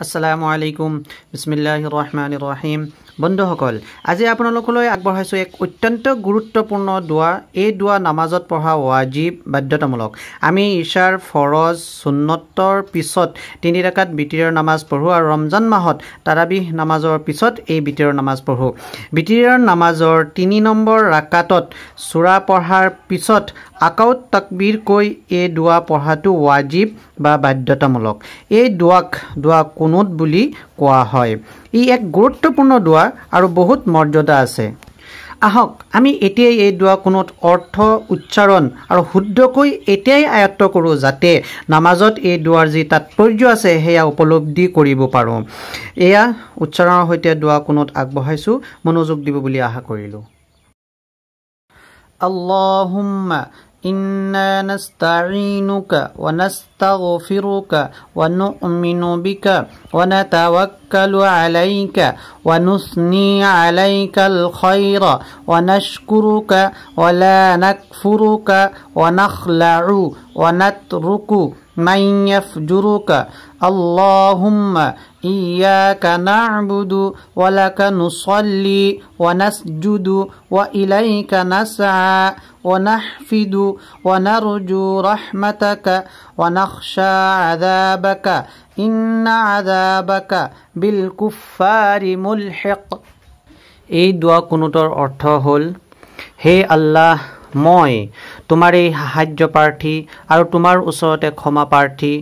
আসসালামু আলাইকুম বিসমিল্লাহিৰ ৰহমানিৰ ৰহিম বন্ধুসকল আজি আপোনালোকলৈ আগবঢ়াইছো এক অত্যন্ত গুৰুত্বপূৰ্ণ দোৱা এই দোৱা নামাজত পঢ়া ওয়াজিব বাধ্যতামূলক আমি ইশাৰ ফৰজ সুন্নতৰ পিছত 3 ৰাকাত বিতিৰৰ নামাজ পঢ়ো আৰু ৰমজান মাহত তাৰাবিহ নামাজৰ পিছত এই বিতিৰৰ নামাজ পঢ়ো বিতিৰৰ নামাজৰ 3 নম্বৰ ৰাকাতত সূৰা পঢ়াৰ পিছত আকাউত তাকবীৰ কৈ এই দোৱা পঢ়াটো ওয়াজিব বা বাধ্যতামূলক এই দোৱা কুনুত বুলি কোৱা হয় ই এক গুৰুত্বপূৰ্ণ দোৱা আৰু বহুত মৰ্যাদা আছে আহক আমি এতিয়াই এই দোৱা কুনুত অৰ্থ উচ্চাৰণ আৰু শুদ্ধকৈ এতিয়াই আয়ত্ত কৰো যাতে নামাজত এই দোৱাৰ যি তাৎপৰ্য আছে হেয়া উপলব্ধি কৰিব পাৰো এয়া উচ্চাৰণৰ সৈতে দোৱা কুনুত আগবঢ়াইছো মনোযোগ দিব বুলি আশা কৰিলো আল্লাহুম্মা إنا نستعينك ونستغفرك ونؤمن بك ونتوكل عليك ونثني عليك الخير ونشكرك ولا نكفرك ونخلع ونترك من يفجرك اللهم إياك نعبد ولك نصلي ونسجد وإليك نسعى ونحفد ونرجو رحمتك ونخشى عذابك إن عذابك بالكفار ملحق এই দোয়া কুনুতৰ অৰ্থ হ'ল হে আল্লাহ মই তোমাৰে সাহায্য প্ৰাৰ্থী আৰু তোমাৰ ওচৰতে ক্ষমা প্ৰাৰ্থী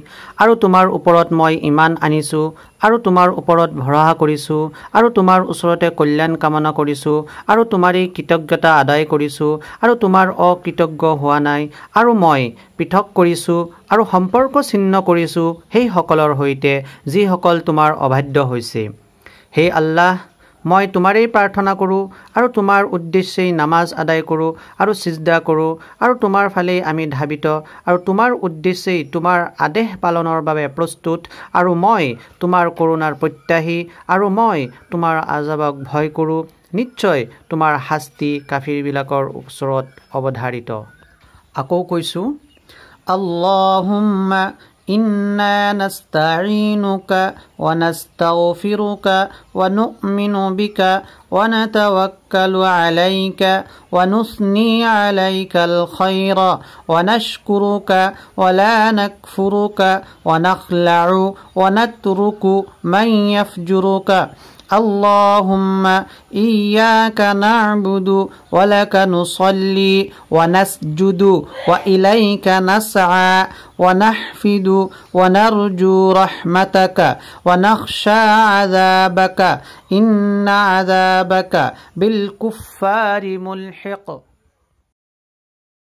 আৰু তোমাৰ ওপৰত মই ঈমান আনিছো আৰু তোমাৰ ওপৰত ভৰসা কৰিছো আৰু তোমাৰ ওচৰতে কল্যাণ কামনা কৰিছো আৰু তোমাৰে কৃতজ্ঞতা আদায় কৰিছো আৰু তোমাৰ অকৃতজ্ঞ হোৱা নাই আৰু মই পৃথক কৰিছো আৰু সম্পৰ্ক ছিন্ন কৰিছো সেই সকলৰ সৈতে যিসকল তোমাৰ অবাধ্য হৈছে হে আল্লাহ মই তোমাৰেই প্ৰাৰ্থনা কৰো আৰু তোমাৰ উদ্দেশ্যেই নামাজ আদায় কৰো আৰু সিজদা কৰো আৰু তোমাৰ ফালেই আমি ধাবিত আৰু তোমাৰ উদ্দেশ্যেই তোমাৰ আদেশ পালনৰ বাবে প্ৰস্তুত আৰু মই তোমাৰ কৰোণাৰ প্ৰত্যাহী আৰু মই তোমাৰ আযাবক ভয় কৰো নিশ্চয় তোমাৰ শাস্তি কাফিৰবিলাকৰ ওচৰত অৱধাৰিত আকৌ কৈছো আল্লাহুম্মা إنا نستعينك ونستغفرك ونؤمن بك ونتوكل عليك ونثني عليك الخير ونشكرك ولا نكفرك ونخلع ونترك من يفجرك اللهم إياك نعبد ولك نصلي ونسجد وإليك نسعى ونحفد ونرجو رحمتك ونخشى عذابك إن عذابك بالكفار ملحق